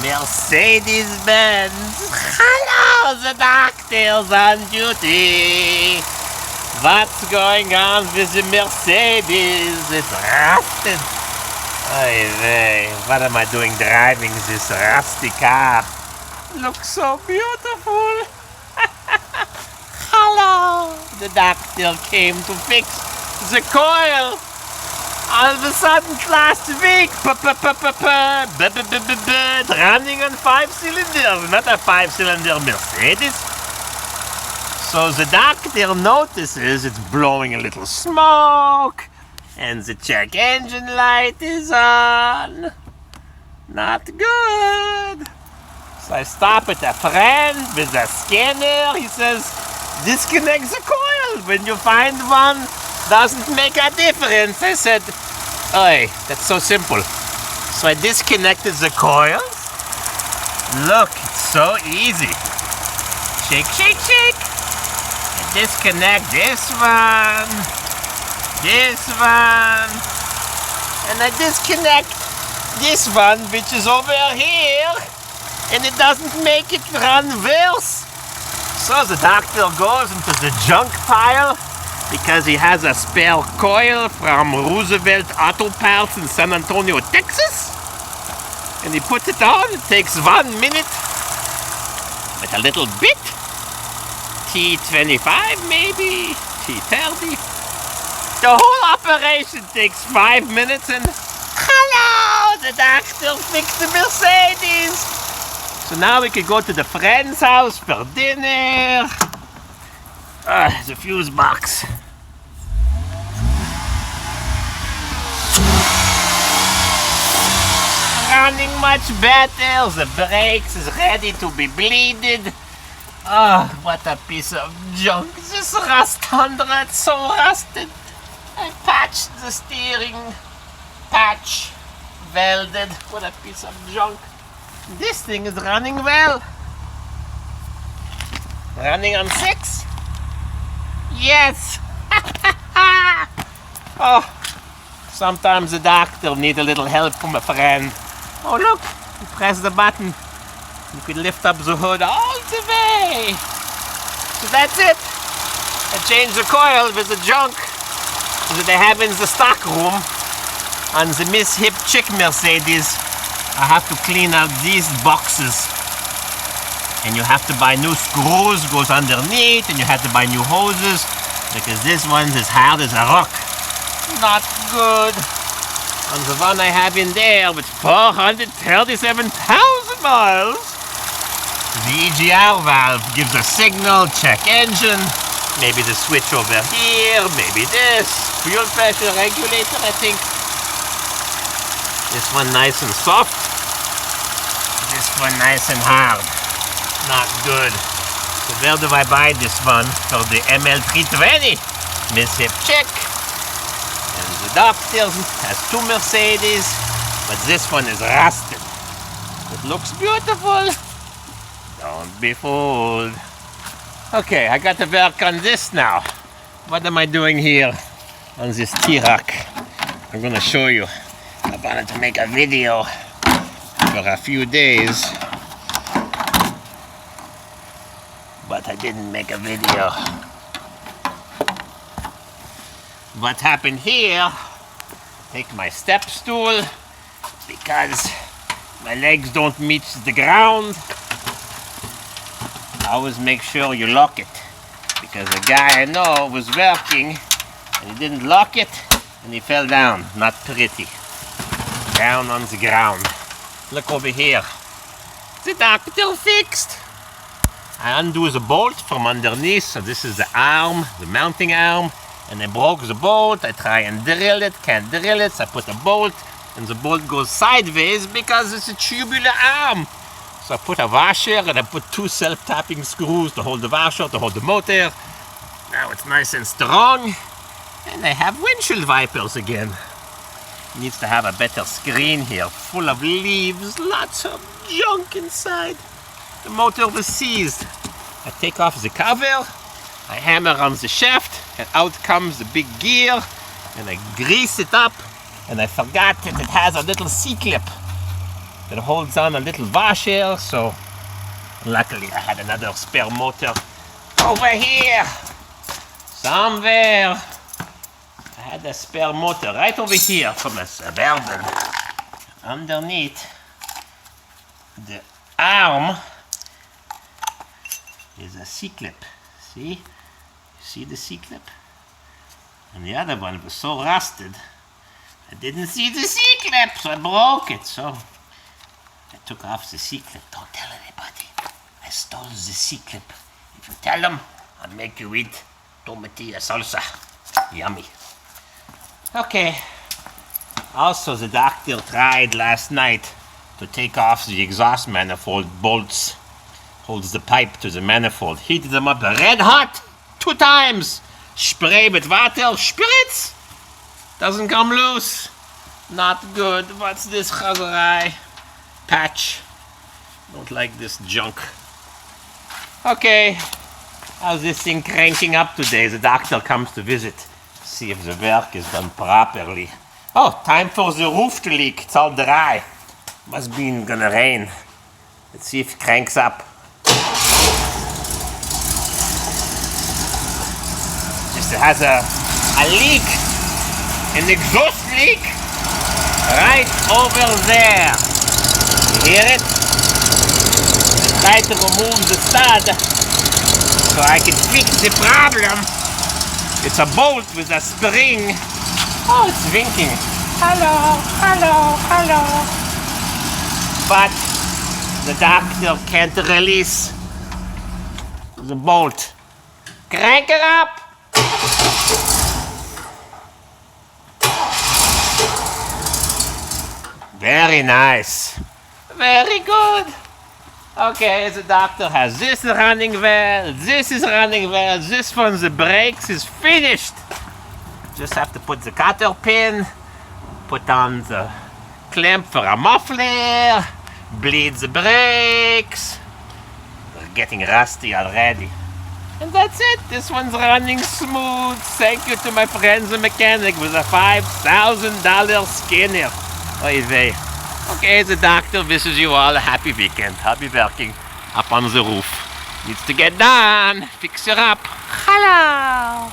Mercedes-Benz. Hello, the doctor's on duty. What's going on with the Mercedes? It's rusted. Oy vey, what am I doing driving this rusty car? Looks so beautiful. Hello. The doctor came to fix the coil. All of a sudden last week, running on 5 cylinders, not a 5-cylinder Mercedes. So the doctor notices it's blowing a little smoke, and the check engine light is on. Not good. So I stop at a friend with a scanner. He says, disconnect the coil. When you find one, doesn't make a difference. I said, oi, that's so simple. So I disconnected the coils. Look, it's so easy. Shake, shake, shake. I disconnect this one, and I disconnect this one, which is over here, and it doesn't make it run worse. So the doctor goes into the junk pile, because he has a spare coil from Roosevelt Auto Parts in San Antonio, Texas. And he puts it on. It takes 1 minute with a little bit. T25 maybe, T30. The whole operation takes 5 minutes, and hello, the doctor fixed the Mercedes. So now we can go to the friend's house for dinner. The fuse box. Running much better. The brakes is ready to be bleeded. Oh, what a piece of junk. This rust under it's so rusted. I patched the steering patch. Welded. What a piece of junk. This thing is running well. Running on 6? Yes! Oh, sometimes the doctor needs a little help from a friend. Oh look, you press the button. You can lift up the hood all the way. So that's it. I changed the coil with the junk that they have in the stock room on the Miss Hip Chick Mercedes. I have to clean out these boxes. And you have to buy new screws, goes underneath, and you have to buy new hoses, because this one's as hard as a rock. Not good. And the one I have in there with 437,000 miles, the EGR valve gives a signal, check engine, maybe the switch over here, maybe this, fuel pressure regulator, I think. This one nice and soft, this one nice and hard. Not good. So where do I buy this one? For the ML320 Miss Hip Chick. And the doctor has 2 Mercedes, but this one is rusted. It looks beautiful. Don't be fooled. Okay, I got to work on this now. What am I doing here on this T-Rock? I'm gonna show you. I wanted to make a video for a few days, but I didn't make a video. What happened here, take my step stool, because my legs don't meet the ground. Always make sure you lock it, because a guy I know was working and he didn't lock it and he fell down. Not pretty. Down on the ground. Look over here. The doctor fixed. I undo the bolt from underneath, so this is the arm, the mounting arm, and I broke the bolt. I try and drill it, can't drill it, so I put a bolt, and the bolt goes sideways because it's a tubular arm. So I put a washer, and I put 2 self-tapping screws to hold the washer, to hold the motor. Now it's nice and strong, and I have windshield wipers again. Needs to have a better screen here, full of leaves, lots of junk inside. The motor was seized. I take off the cover, I hammer on the shaft, and out comes the big gear, and I grease it up, and I forgot that it has a little C-clip. that holds on a little washer, so luckily I had another spare motor over here. Somewhere. I had a spare motor right over here from a Suburban. Underneath the arm is a C-clip. See? You see the C-clip? And the other one was so rusted, I didn't see the C-clip, so I broke it. So I took off the C-clip. Don't tell anybody. I stole the C-clip. If you tell them, I'll make you eat tomatillo salsa. Yummy. Okay. Also, the doctor tried last night to take off the exhaust manifold bolts. Holds the pipe to the manifold. Heated them up red hot 2 times. Spray with water. Spritz. Doesn't come loose. Not good. What's this chazarai? Patch. Don't like this junk. Okay. How's this thing cranking up today? The doctor comes to visit. See if the work is done properly. Oh, time for the roof to leak. It's all dry. Must be gonna rain. Let's see if it cranks up. Just it has a leak. An exhaust leak. Right over there. You hear it? I try to remove the stud so I can fix the problem. It's a bolt with a spring. Oh, it's winking. Hello, hello, hello. But the doctor can't release the bolt. Crank it up. Very nice. Very good. Okay, the doctor has this running well, this is running well, this one, the brakes is finished. Just have to put the cotter pin, put on the clamp for a muffler, bleed the brakes. They're getting rusty already. And that's it. This one's running smooth. Thank you to my friends the mechanic with a $5,000 Skinner. Oy vey. Okay, the doctor wishes you all a happy weekend. I'll be working up on the roof. Needs to get done. Fix her up. Hello.